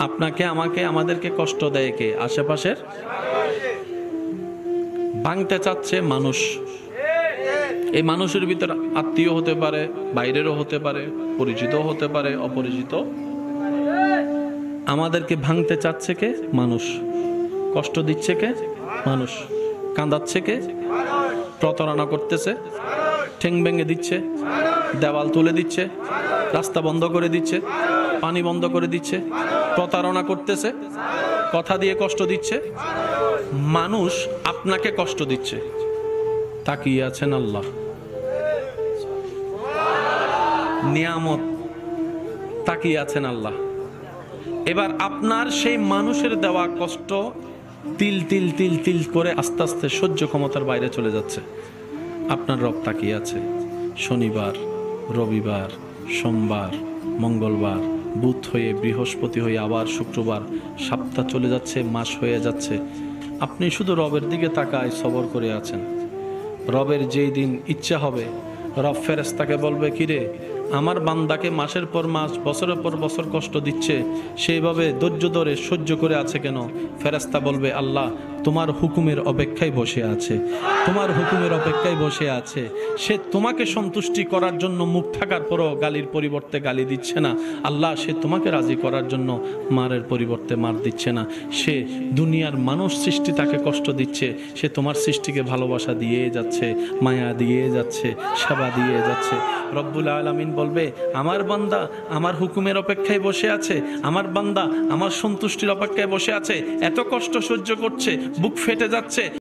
আপনাকে আমাকে আমাদেরকে কষ্ট দেয় কে? আশেপাশের। ভাঙতে চাচ্ছে মানুষ। এই মানুষের ভিতর আত্মীয় হতে পারে, বাইরেরও হতে পারে, পরিচিত হতে পারে, অপরিচিত। আমাদেরকে ভাঙতে চাচ্ছে কে? মানুষ। কষ্ট দিচ্ছে কে? মানুষ। কাঁদাচ্ছে কে? প্রতারণা করতেছে, ঠ্যাং ভেঙে দিচ্ছে, দেওয়াল তুলে দিচ্ছে, রাস্তা বন্ধ করে দিচ্ছে, পানি বন্ধ করে দিচ্ছে, প্রতারণা করতেছে, কথা দিয়ে কষ্ট দিচ্ছে। মানুষ আপনাকে কষ্ট দিচ্ছে, তাকিয়ে আছেন আল্লাহ। নিয়ামত, তাকিয়ে আছেন আল্লাহ। এবার আপনার সেই মানুষের দেওয়া কষ্ট তিল তিল তিল তিল করে আস্তে আস্তে সহ্য ক্ষমতার বাইরে চলে যাচ্ছে। আপনার রব তাকিয়ে আছে। শনিবার, রবিবার, সোমবার, মঙ্গলবার, বুধ হয়ে বৃহস্পতি হয়ে আবার শুক্রবার, সপ্তাহ চলে যাচ্ছে, মাস হয়ে যাচ্ছে। আপনি শুধু রবের দিকে তাকায় সবর করে আছেন। রবের যেই দিন ইচ্ছা হবে, রব ফেরেশতাকে বলবে, কিরে আমার বান্দাকে মাসের পর মাস, বছরের পর বছর কষ্ট দিচ্ছে, সেইভাবে ধৈর্য ধরে সহ্য করে আছে কেন? ফেরেশতা বলবে, আল্লাহ তোমার হুকুমের অপেক্ষায় বসে আছে, তোমার হুকুমের অপেক্ষায় বসে আছে। সে তোমাকে সন্তুষ্টি করার জন্য মুখ থাকার পরও গালির পরিবর্তে গালি দিচ্ছে না। আল্লাহ সে তোমাকে রাজি করার জন্য মারের পরিবর্তে মার দিচ্ছে না। সে দুনিয়ার মানুষ সৃষ্টি তাকে কষ্ট দিচ্ছে, সে তোমার সৃষ্টিকে ভালোবাসা দিয়ে যাচ্ছে, মায়া দিয়ে যাচ্ছে, সেবা দিয়ে যাচ্ছে। রব্বুল আলামিন বলবে, আমার বান্দা আমার হুকুমের অপেক্ষায় বসে আছে, আমার বান্দা আমার সন্তুষ্টির অপেক্ষায় বসে আছে, এত কষ্ট সহ্য করছে, বুক ফেটে যাচ্ছে।